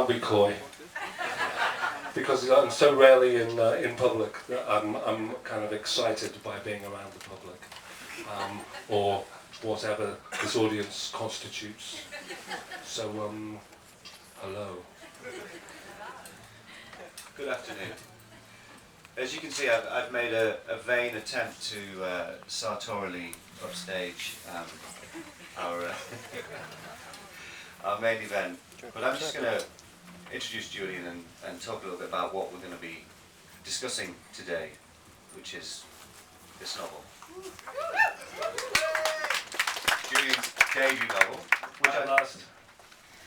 not be coy. Because I'm so rarely in public that I'm kind of excited by being around the public, or whatever this audience constitutes. So, hello. Good afternoon. As you can see, I've made a vain attempt to sartorially upstage our our main event, but I'm just going to introduce Julian and talk a little bit about what we're going to be discussing today, which is this novel. Julian's debut novel, which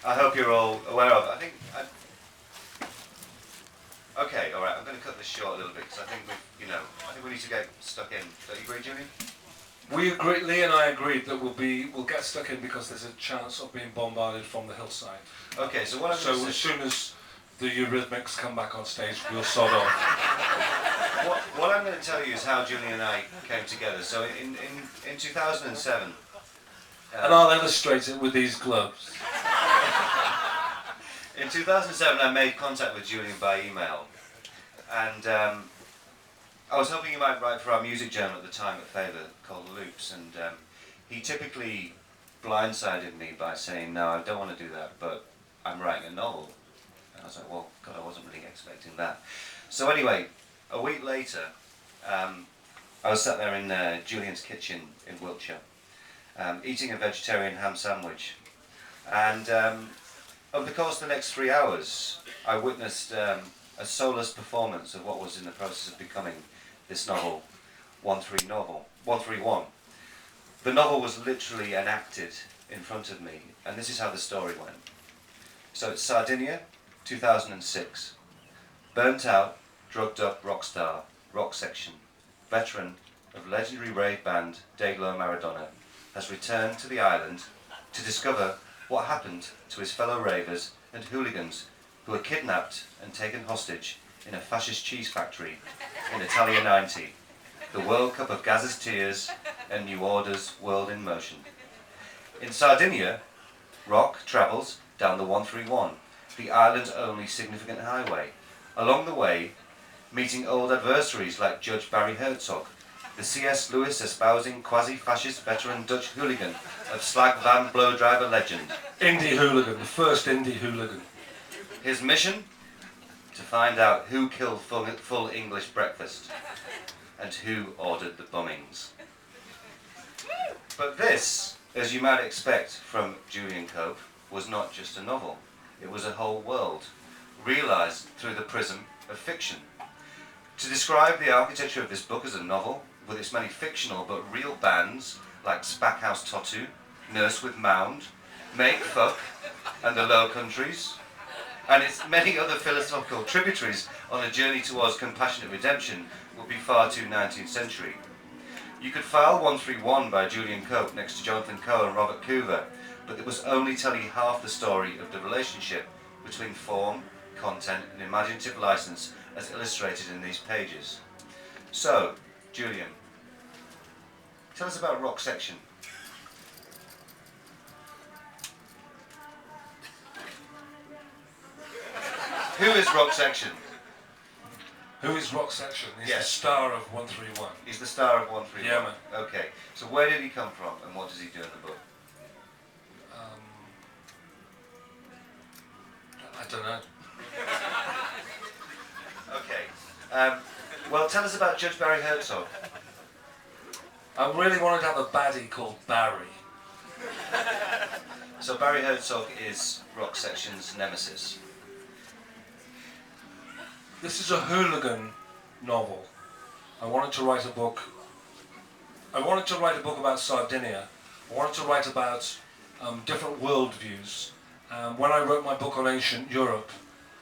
I hope you're all aware of. Okay, all right. I'm going to cut this short a little bit because I think we need to get stuck in. Don't you agree, Julian? We agree. Lee and I agreed that we'll get stuck in because there's a chance of being bombarded from the hillside. Okay, so as soon as the Eurythmics come back on stage, we'll sod off. What I'm going to tell you is how Julian and I came together. So in 2007. And I'll illustrate it with these gloves. In 2007, I made contact with Julian by email, and I was hoping he might write for our music journal at the time at Favour called Loops, and he typically blindsided me by saying, "No, I don't want to do that, but I'm writing a novel." And I was like, "Well, God, I wasn't really expecting that." So anyway, a week later, I was sat there in Julian's kitchen in Wiltshire, eating a vegetarian ham sandwich, and over the course of the next 3 hours, I witnessed a soulless performance of what was in the process of becoming this novel, 131. The novel was literally enacted in front of me, and this is how the story went. So it's Sardinia, 2006. Burnt out, drugged up rock star, rock section, veteran of legendary rave band Dayglow Maradona, has returned to the island to discover what happened to his fellow ravers and hooligans who were kidnapped and taken hostage in a fascist cheese factory in Italia 90, the World Cup of Gaz's tears and New Order's world in motion. In Sardinia, rock travels down the 131, the island's only significant highway. Along the way, meeting old adversaries like Judge Barry Herzog, the C.S. Lewis espousing quasi-fascist veteran Dutch hooligan of Slag Van Blowdriver legend. Indie hooligan, the first indie hooligan. His mission? To find out who killed full English breakfast and who ordered the bombings. But this, as you might expect from Julian Cope, was not just a novel. It was a whole world, realised through the prism of fiction. To describe the architecture of this book as a novel, with its many fictional but real bands like Spackhouse Tattoo, Nurse with Mound, Make Fuck, and the Low Countries, and its many other philosophical tributaries on a journey towards compassionate redemption would be far too 19th century. You could file 131 by Julian Cope next to Jonathan Coe and Robert Coover, but it was only telling half the story of the relationship between form, content, and imaginative license as illustrated in these pages. So, Julian, tell us about Rock Section. Who is Rock Section? Who is Rock Section? He's Yes. the star of 131. He's the star of 131. Yeah, man. Okay, so where did he come from and what does he do in the book? I don't know. Okay, well tell us about Judge Barry Herzog. I really wanted to have a baddie called Barry. So Barry Herzog is Rock Section's nemesis. This is a hooligan novel. I wanted to write a book about Sardinia. I wanted to write about different worldviews. When I wrote my book on ancient Europe,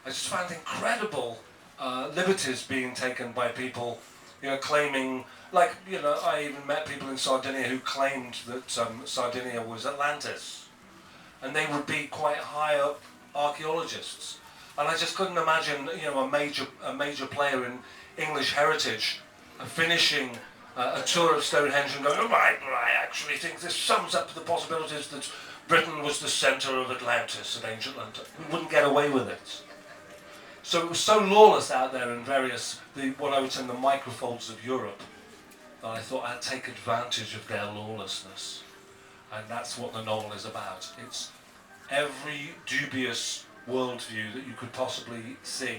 I just found incredible liberties being taken by people, claiming, I even met people in Sardinia who claimed that Sardinia was Atlantis. And they would be quite high up archaeologists. And I just couldn't imagine, a major player in English heritage finishing a tour of Stonehenge and going, oh, I actually think this sums up the possibilities that Britain was the centre of Atlantis and ancient London. We wouldn't get away with it. So it was so lawless out there in what I would say the microfolds of Europe, that I thought I'd take advantage of their lawlessness. And that's what the novel is about. It's every dubious worldview that you could possibly see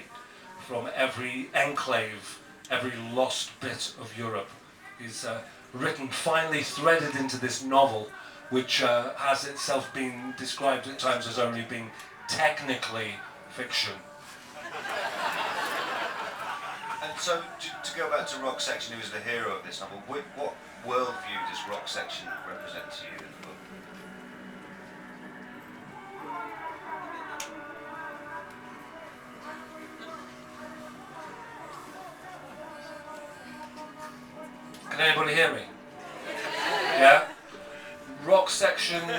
from every enclave, every lost bit of Europe is written, finally threaded into this novel, which has itself been described at times as only being technically fiction. And so, to go back to Rock Section, who is the hero of this novel, what worldview does Rock Section represent to you in the book? Can anybody hear me? Yeah? Rock Section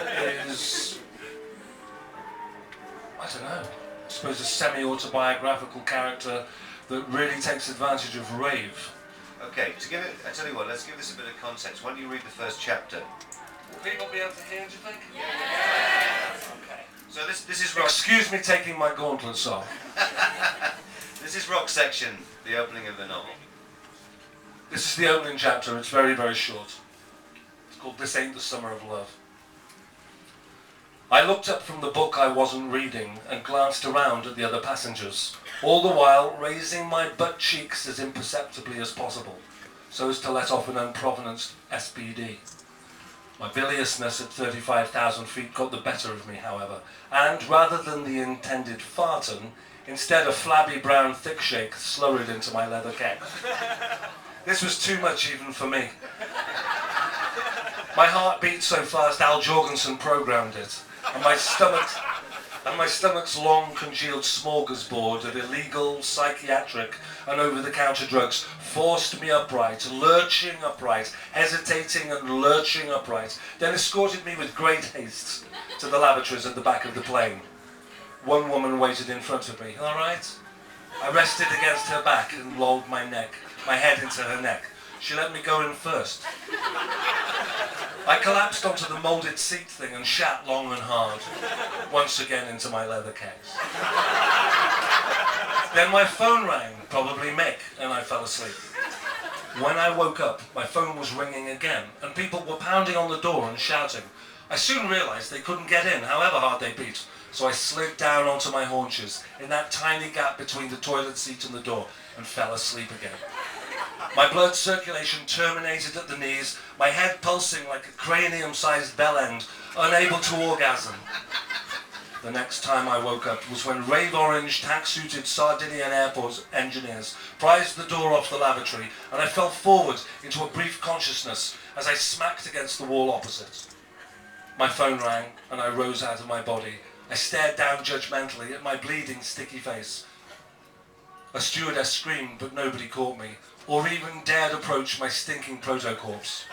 is, I don't know, I suppose a semi-autobiographical character that really takes advantage of rave. Okay, I tell you what, let's give this a bit of context. Why don't you read the first chapter? Will people be able to hear, do you think? Yes! Okay. So this is Rock... Excuse me taking my gauntlets off. This is Rock Section, the opening of the novel. This is the opening chapter, it's very, very short. It's called This Ain't the Summer of Love. I looked up from the book I wasn't reading and glanced around at the other passengers, all the while raising my butt cheeks as imperceptibly as possible, so as to let off an unprovenanced SBD. My biliousness at 35,000 feet got the better of me, however, and rather than the intended farton, instead a flabby brown thick shake slurried into my leather keg. This was too much even for me. My heart beat so fast Al Jorgensen programmed it, and my stomach's long congealed smorgasbord of illegal, psychiatric and over-the-counter drugs forced me upright, lurching upright, hesitating and lurching upright, then escorted me with great haste to the lavatories at the back of the plane. One woman waited in front of me. All right? I rested against her back and lolled my head into her neck. She let me go in first. I collapsed onto the moulded seat thing and shat long and hard, once again into my leather case. Then my phone rang, probably Mick, and I fell asleep. When I woke up, my phone was ringing again, and people were pounding on the door and shouting. I soon realised they couldn't get in, however hard they beat, so I slid down onto my haunches in that tiny gap between the toilet seat and the door and fell asleep again. My blood circulation terminated at the knees, my head pulsing like a cranium-sized bell end, unable to orgasm. The next time I woke up was when rave-orange, tack-suited Sardinian airport engineers prized the door off the lavatory, and I fell forward into a brief consciousness as I smacked against the wall opposite. My phone rang, and I rose out of my body. I stared down judgmentally at my bleeding, sticky face. A stewardess screamed, but nobody caught me, or even dared approach my stinking protocorpse.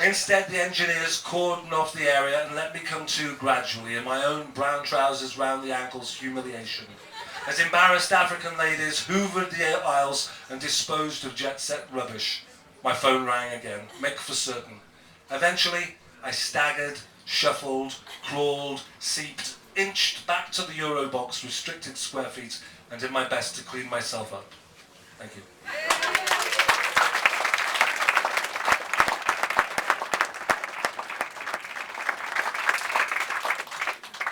Instead, the engineers cordoned off the area and let me come to gradually in my own brown trousers round the ankles humiliation, as embarrassed African ladies hoovered the aisles and disposed of jet-set rubbish. My phone rang again, Mick for certain. Eventually, I staggered, shuffled, crawled, seeped, inched back to the Eurobox restricted square feet and did my best to clean myself up. Thank you.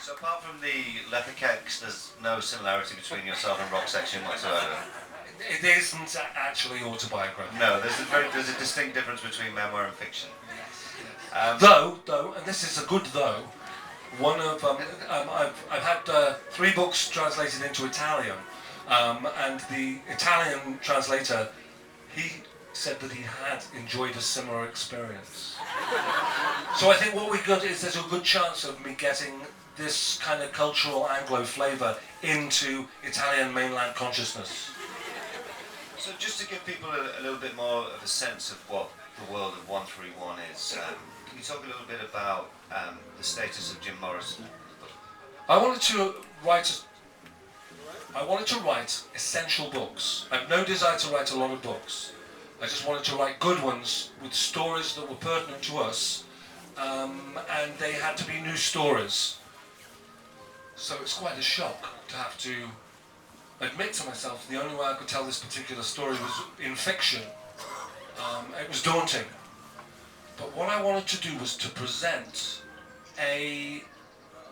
So apart from the leather kegs, there's no similarity between yourself and Rock Section whatsoever? It isn't actually autobiographical. No, there's a distinct difference between memoir and fiction. Though, and this is a good though, one of I've had 3 books translated into Italian, and the Italian translator, he said that he had enjoyed a similar experience. So I think what we got is there's a good chance of me getting this kind of cultural Anglo flavour into Italian mainland consciousness. So just to give people a little bit more of a sense of what the world of 131 is, can you talk a little bit about the status of Jim Morrison? I wanted to write essential books. I have no desire to write a lot of books. I just wanted to write good ones with stories that were pertinent to us, and they had to be new stories. So it's quite a shock to have to admit to myself the only way I could tell this particular story was in fiction. It was daunting. But what I wanted to do was to present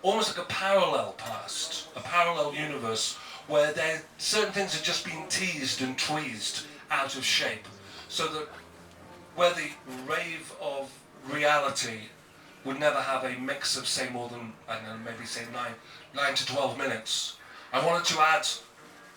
almost like a parallel past, a parallel universe where certain things had just been teased and tweezed out of shape, so that where the rave of reality would never have a mix of, say, more than, I don't know, maybe say 9 to 12 minutes. I wanted to add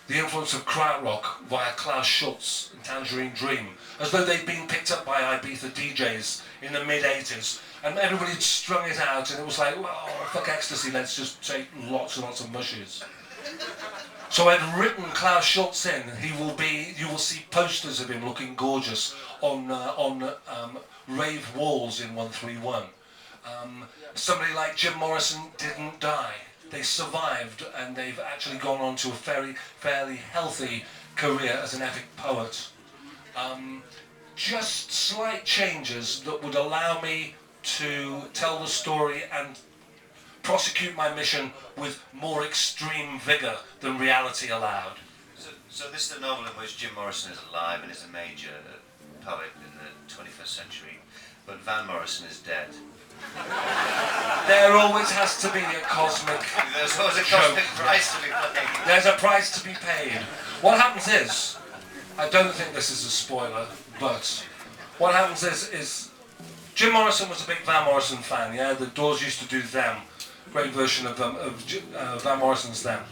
the influence of krautrock via Klaus Schulze and Tangerine Dream, as though they'd been picked up by Ibiza DJs in the mid-80s, and everybody had strung it out, and it was like, well, fuck ecstasy, let's just take lots and lots of mushes. So I'd written Klaus Schulze in. You will see posters of him looking gorgeous on rave walls in 131. Somebody like Jim Morrison didn't die. They survived, and they've actually gone on to a fairly healthy career as an epic poet. Just slight changes that would allow me to tell the story and prosecute my mission with more extreme vigour than reality allowed. So this is a novel in which Jim Morrison is alive and is a major poet in the 21st century, but Van Morrison is dead. There always has to be a cosmic There's always a cosmic price to be paid. There's a price to be paid. What happens is, I don't think this is a spoiler, but what happens is Jim Morrison was a big Van Morrison fan, yeah? The Doors used to do Them. Great version of Van Morrison's Them.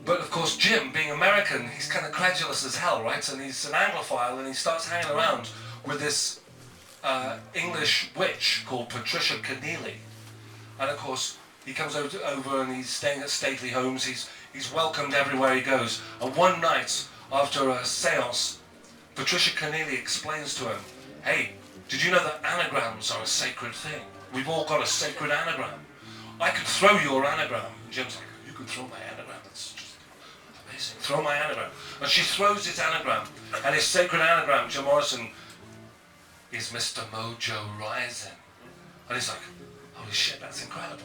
But of course Jim, being American, he's kind of credulous as hell, right? And he's an Anglophile, and he starts hanging around with this English witch called Patricia Keneally. And of course he comes over and he's staying at stately homes, he's welcomed everywhere he goes. And one night, after a seance, Patricia Keneally explains to him, hey, did you know that anagrams are a sacred thing? We've all got a sacred anagram. I could throw your anagram. And Jim's like, you could throw my anagram? That's just amazing. Throw my anagram. And she throws his anagram. And his sacred anagram, Jim Morrison, is Mr. Mojo Rising. And he's like, holy shit, that's incredible.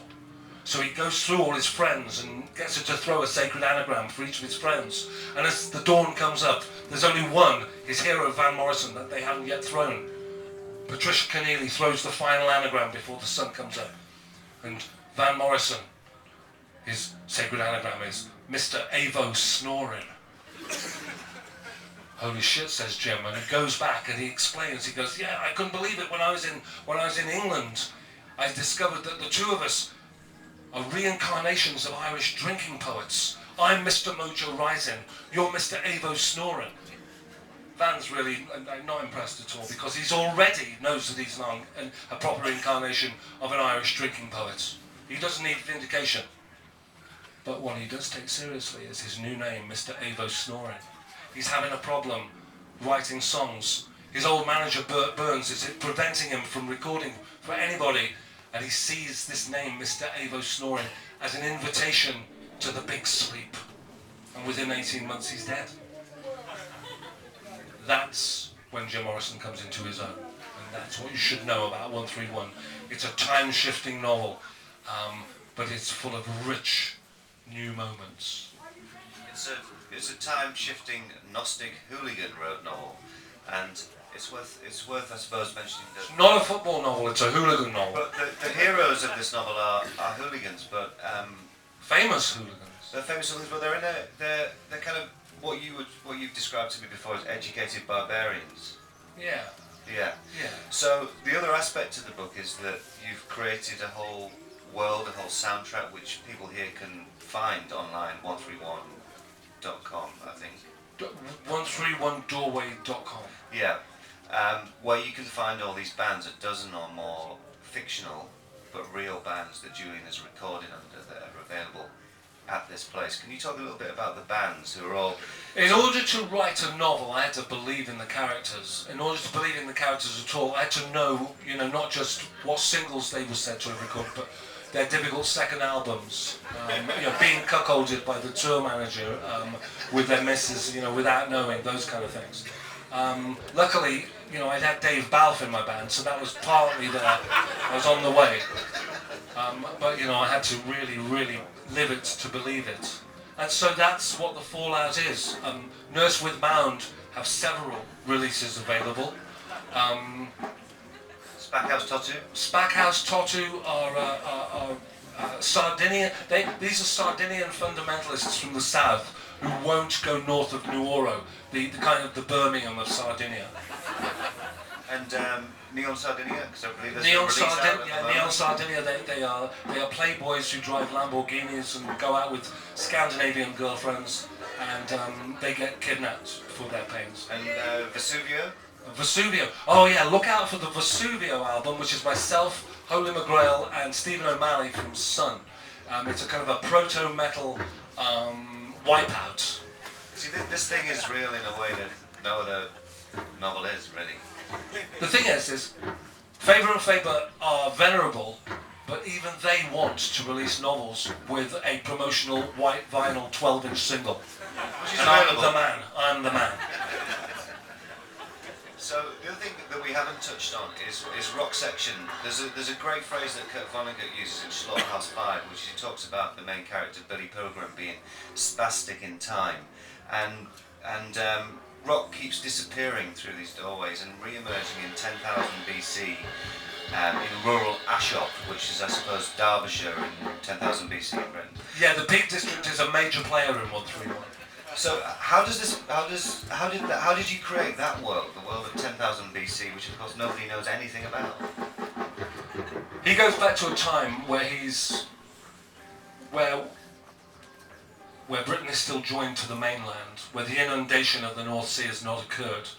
So he goes through all his friends and gets her to throw a sacred anagram for each of his friends. And as the dawn comes up, there's only one, his hero Van Morrison, that they haven't yet thrown. Patricia Keneally throws the final anagram before the sun comes up. And Van Morrison, his sacred anagram is Mr. Avo Snoring. Holy shit, says Jim, and he goes back and he explains. He goes, yeah, I couldn't believe it when I was in England. I discovered that the two of us are reincarnations of Irish drinking poets. I'm Mr. Mojo Rising, you're Mr. Avo Snoring. Van's really not impressed at all, because he's already knows that he's a proper incarnation of an Irish drinking poet. He doesn't need vindication. But what he does take seriously is his new name, Mr. Avo Snoring. He's having a problem writing songs. His old manager, Bert Burns, is preventing him from recording for anybody, and he sees this name, Mr. Avo Snoring, as an invitation to the big sleep. And within 18 months he's dead. That's when Jim Morrison comes into his own. And that's what you should know about 131. It's a time-shifting novel, but it's full of rich new moments. It's a time-shifting Gnostic hooligan road novel, and it's worth I suppose mentioning that. It's not a football novel; it's a hooligan novel. But the heroes of this novel are hooligans, but famous hooligans. They're famous hooligans, but they're kind of what you've described to me before as educated barbarians. Yeah. Yeah. Yeah. So the other aspect to the book is that you've created a whole world, a whole soundtrack, which people here can find online, 131.com, I think. 131doorway.com. Yeah. Where you can find all these bands, a dozen or more fictional but real bands that Julian has recorded under that are available at this place. Can you talk a little bit about the bands who are all... In order to write a novel, I had to believe in the characters. In order to believe in the characters at all, I had to know, not just what singles they were said to have recorded, but their difficult second albums. Being cuckolded by the tour manager with their missus, without knowing, those kind of things. Luckily, you know, I'd had Dave Balfe in my band, so that was partly there. I was on the way. But, you know, I had to really, really live it to believe it. And so that's what the fallout is. Nurse with Mound have several releases available. Spackhouse Tattoo? Spackhouse Tattoo are Sardinia. These are Sardinian fundamentalists from the south who won't go north of Nuoro, the kind of the Birmingham of Sardinia. And Neon Sardinia, because I believe there's Neon a release out at the moment. Neon Sardinia. They are playboys who drive Lamborghinis and go out with Scandinavian girlfriends, and they get kidnapped for their pains. And Vesuvio? Vesuvio. Oh yeah, look out for the Vesuvio album, which is myself, Holy McGrail, and Stephen O'Malley from Sun. It's a kind of a proto-metal wipeout. See, this thing is real in a way that no other novel is, really. The thing is Faber and Faber are venerable, but even they want to release novels with a promotional white vinyl 12-inch single. Which is And available. I'm the man. So the other thing that we haven't touched on is rock section. There's a great phrase that Kurt Vonnegut uses in Slaughterhouse 5, which he talks about the main character Billy Pilgrim being spastic in time, and rock keeps disappearing through these doorways and re-emerging in 10,000 BC in rural Ashop, which is, I suppose, Derbyshire in 10,000 BC in Britain. Yeah, the Peak District is a major player in 131. So how did you create that world, the world of 10,000 BC, which of course nobody knows anything about? He goes back to a time where where Britain is still joined to the mainland, where the inundation of the North Sea has not occurred.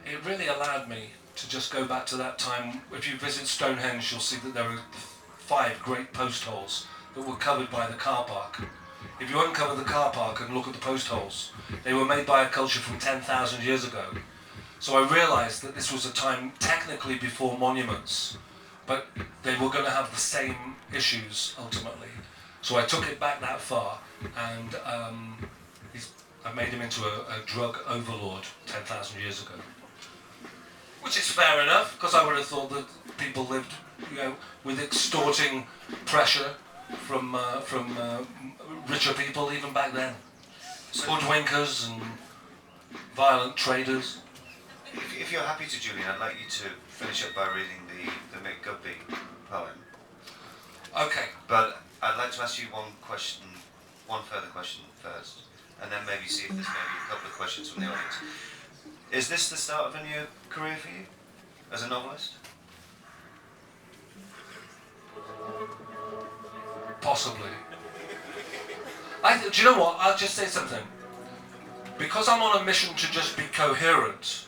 It really allowed me to just go back to that time. If you visit Stonehenge, you'll see that there are 5 great post holes that were covered by the car park. If you uncover the car park and look at the post holes, they were made by a culture from 10,000 years ago. So I realised that this was a time technically before monuments, but they were going to have the same issues ultimately. So I took it back that far, and I made him into a drug overlord 10,000 years ago. Which is fair enough, because I would have thought that people lived, you know, with extorting pressure from richer people even back then. Hoodwinkers and violent traders. If you're happy to, Julian, I'd like you to finish up by reading the Mick Gubby poem. Okay. But I'd like to ask you one further question first, and then maybe see if there's maybe a couple of questions from the audience. Is this the start of a new career for you as a novelist? Possibly. Do you know what? I'll just say something. Because I'm on a mission to just be coherent,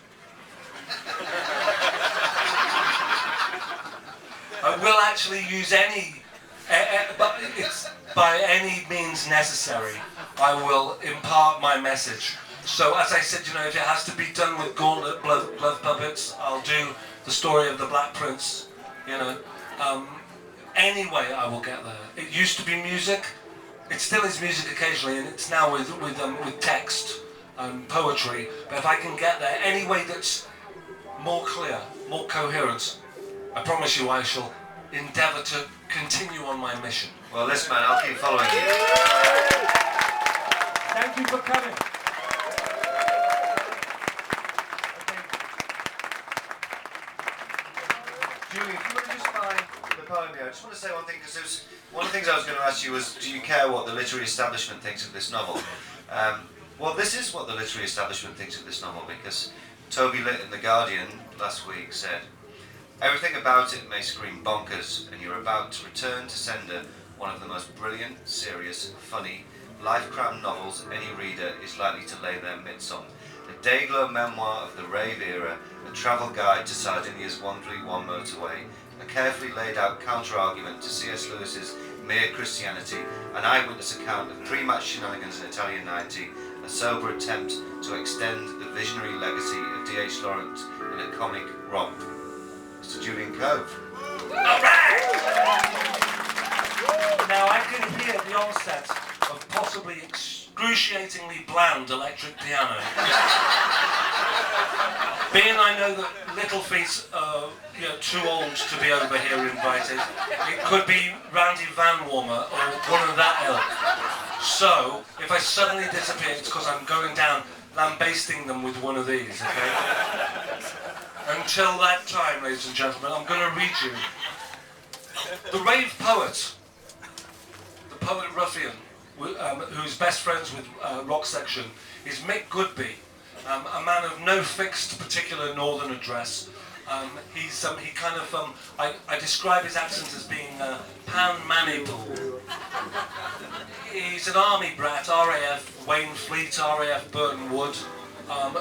I will actually use but it's by any means necessary, I will impart my message. So as I said, you know, if it has to be done with gauntlet glove puppets, I'll do the story of the Black Prince, you know. Any way I will get there. It used to be music, it still is music occasionally, and it's now with text and poetry, but if I can get there any way that's more clear, more coherent, I promise you I shall endeavour to continue on my mission. Well, listen, man, I'll keep following you. Thank you for coming. Julie, if you want to just find the poem here, I just want to say one thing, because one of the things I was going to ask you was, do you care what the literary establishment thinks of this novel? Well, this is what the literary establishment thinks of this novel, because Toby Litt in The Guardian last week said, "Everything about it may scream bonkers, and you're about to return to sender one of the most brilliant, serious, funny, life-crammed novels any reader is likely to lay their mitts on. A day-glow memoir of the rave era, a travel guide to Sardinia's 131 motorway, a carefully laid-out counter-argument to C.S. Lewis's Mere Christianity, an eyewitness account of pre-match shenanigans in Italian 90, a sober attempt to extend the visionary legacy of D.H. Lawrence in a comic romp." Mr. Julian Cope. Alright! Now I can hear the onset of possibly excruciatingly bland electric piano. Being I know that Little Feet are too old to be over here invited, it could be Randy Van Warmer or one of that ilk. So, if I suddenly disappear, it's because I'm going down lambasting them with one of these, okay? Until that time, ladies and gentlemen, I'm going to read you the rave poet, the poet ruffian, who's best friends with Rock Section, is Mick Goodby. A man of no fixed particular northern address. I describe his accent as being pan-maniple. He's an army brat, RAF Wayne Fleet, RAF Burton Wood.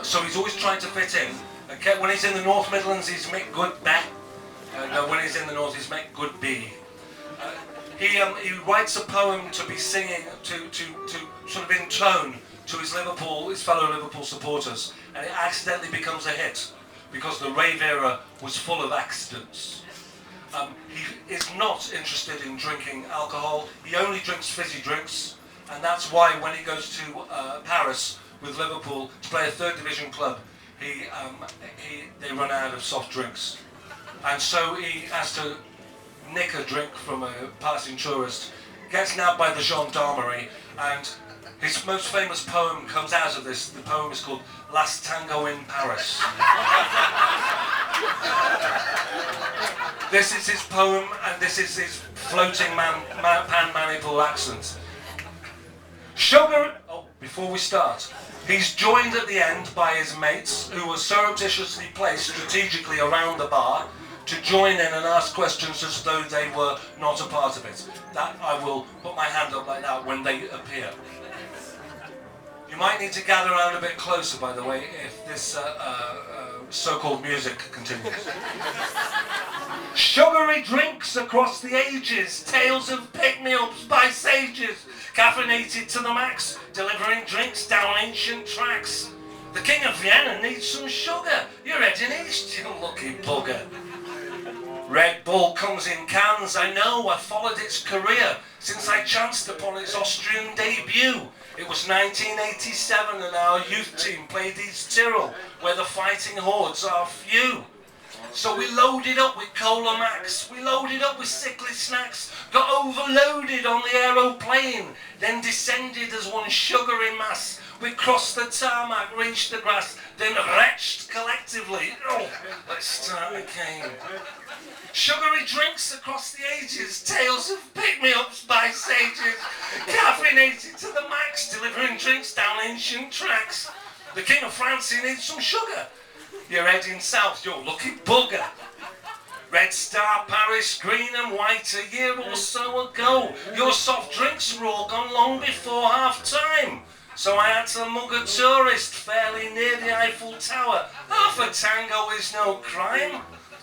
So he's always trying to fit in. Okay, when he's in the North Midlands, he's Mick Goodby. No, when he's in the North, he's Mick Goodby. He writes a poem to be singing to sort of intone to his fellow Liverpool supporters, and it accidentally becomes a hit because the rave era was full of accidents. He is not interested in drinking alcohol. He only drinks fizzy drinks, and that's why when he goes to Paris with Liverpool to play a third division club, they run out of soft drinks, and so he has to nick a drink from a passing tourist, gets nabbed by the gendarmerie, and his most famous poem comes out of this. The poem is called Last Tango in Paris. This is his poem, and this is his floating pan-maniple accent. Before we start, he's joined at the end by his mates, who were surreptitiously placed strategically around the bar to join in and ask questions as though they were not a part of it. That I will put my hand up like that when they appear. You might need to gather around a bit closer, by the way, if this so-called music continues. Sugary drinks across the ages, tales of pick-me-ups by sages, caffeinated to the max, delivering drinks down ancient tracks. The King of Vienna needs some sugar, you're heading east, you lucky bugger. Red Bull comes in cans, I know, I followed its career since I chanced upon its Austrian debut. It was 1987 and our youth team played East Tyrol, where the fighting hordes are few. So we loaded up with Cola Max, we loaded up with sickly snacks, got overloaded on the aeroplane, then descended as one sugary mass. We crossed the tarmac, reached the grass, then retched collectively. Oh, let's start again. Sugary drinks across the ages, tales of pick-me-ups by sages, caffeinated to the max, delivering drinks down ancient tracks. The King of France, he needs some sugar. You're heading south, you lucky bugger. Red Star, Paris, green and white, a year or so ago. Your soft drinks were all gone long before half-time. So I had to mug a tourist fairly near the Eiffel Tower. Half a tango is no crime.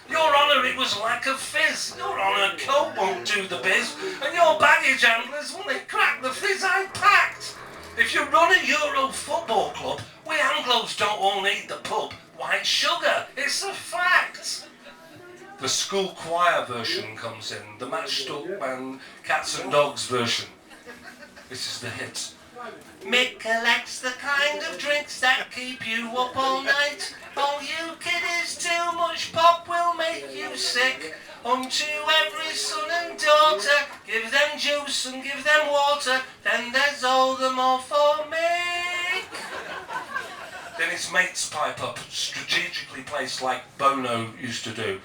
Your Honour, it was lack of fizz. Your Honour, Cope won't do the biz. And your baggage handlers, when they crack the fizz I packed. If you run a Euro football club, we Anglos don't all need the pub. White sugar, it's a fact. The school choir version comes in, the Matchstick Man Cats and Dogs version. This is the hit. Mick collects the kind of drinks that keep you up all night. All you kiddies, too much pop will make you sick. Unto every son and daughter, give them juice and give them water. Then there's all the more for Mick. Then his mates pipe up, strategically placed like Bono used to do.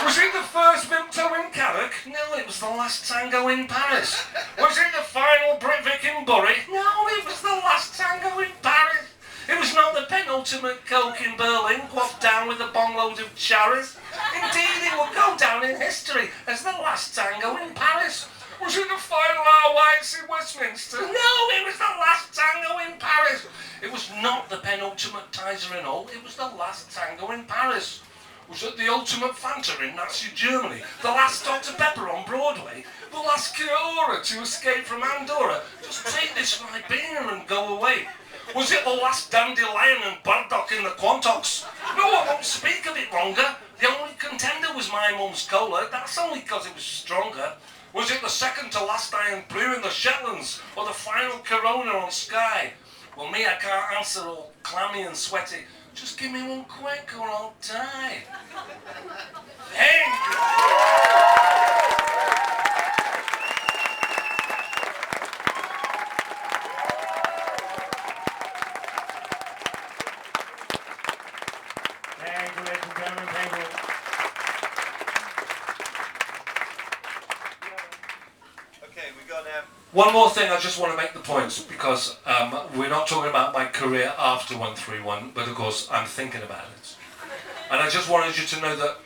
Was it the first Vimto in Carrick? No, it was the last tango in Paris. Was it the final Britvic in Bury? No, it was the last tango in Paris. It was not the penultimate Coke in Berlin, quaffed down with a bongload of cherries. Indeed, it will go down in history as the last tango in Paris. Was it the final R. Whites in Westminster? No, it was the last tango in Paris. It was not the penultimate Tizer in Hull, it was the last tango in Paris. Was it the ultimate Fanta in Nazi Germany, the last Dr. Pepper on Broadway, the last Kia-Ora to escape from Andorra? Just take this Ribena and go away. Was it the last Dandelion and Bardock in the Quantox? No, I won't speak of it longer. The only contender was my mum's cola, that's only because it was stronger. Was it the second to last Iron Blue in the Shetlands, or the final Corona on Skye? Well, me, I can't answer, all clammy and sweaty. Just give me one quick or I'll die. Thank you. Thank you, ladies and gentlemen. Thank you. Okay, we got One more thing, I just want to make the points, because we're not talking about my career after 131, but of course I'm thinking about it. And I just wanted you to know that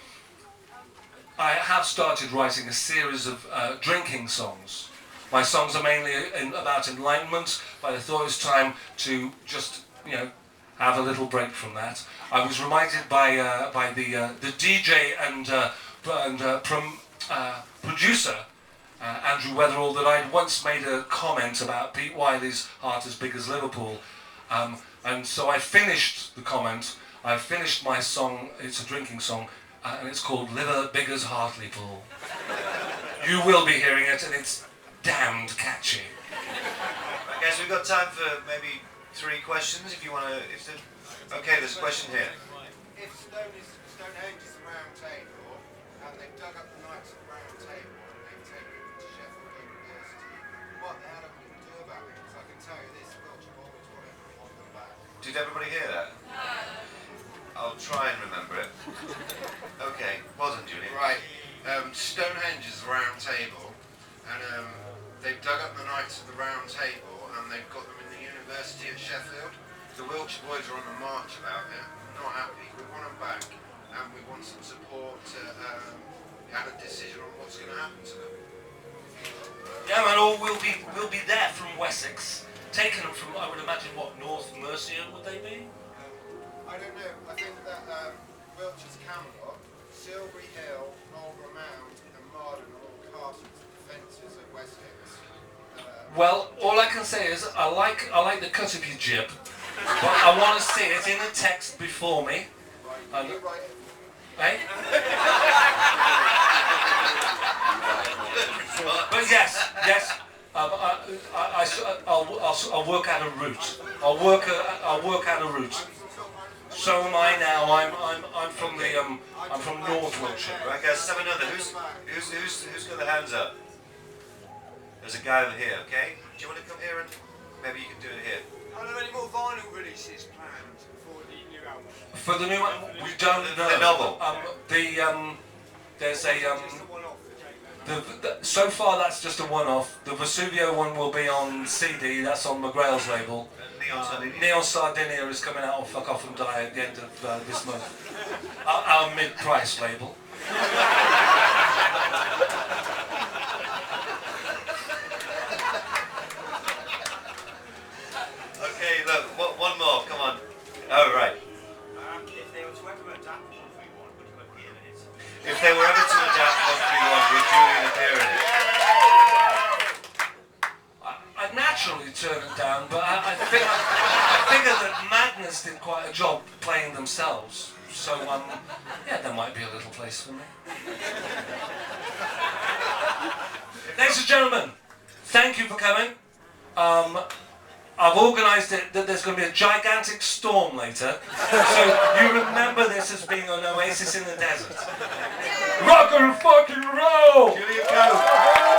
I have started writing a series of drinking songs. My songs are mainly about enlightenment, but I thought it was time to just, have a little break from that. I was reminded by the DJ and producer, Andrew Weatherall, that I'd once made a comment about Pete Wiley's Heart as Big as Liverpool, and so I finished the comment. I finished my song. It's a drinking song, and it's called Liver Big as Hartlepool. You will be hearing it, and it's damned catchy. I guess we've got time for maybe 3 questions. If you want to, okay, there's a question here. If Stonehenge is a round table, and they've dug up the Knights of the Round Table, and they've taken it to Sheffield University, what the hell are we going to do about it? Because I can tell you this, Wiltshire always want them back. Did everybody hear that? I'll try and remember it. Okay, well done, Julian. Right, Stonehenge is a round table, and they've dug up the Knights of the Round Table, and they've got them in the university at Sheffield. The Wiltshire boys are on the march about it. Not happy. We want them back, and we want some support to have a decision on what's going to happen to them. Yeah, man, or we'll be there from Wessex, taking them from, I would imagine, what, North Mercia would they be? I don't know. I think that Wiltshire's Camelot, Silbury Hill, Marlborough Mound, and Marden are all castles and defences of Wessex. Well, all I can say is I like the cut of your jib, but I want to see it in the text before me. Right, you write it. Eh? But yes, I'll work out a route. I'll work out a route. So am I now. I'm from North Wiltshire. Right, guys, let's have another. Who's got their hands up? There's a guy over here. Okay. Do you want to come here and maybe you can do it here? Are there any more vinyl releases planned for the new album? For the new one, we don't know. The novel. There's a so far that's just a one-off. The Vesuvio one will be on CD. That's on McGrail's label. Neon Sardinia is coming out on Fuck Off and Die at the end of this month. Our mid-price label. Okay, look, one more. Come on. Oh, right. If they were to ever adapt 131, would you appear in it? If they were ever to adapt 131, would Julian appear in it? I'd naturally turn it down, but I figure that Madness did quite a job playing themselves. So, yeah, there might be a little place for me. Ladies and gentlemen, thank you for coming. I've organised it that there's going to be a gigantic storm later, so you remember this as being an oasis in the desert. Rock and fucking roll! Julian Cope.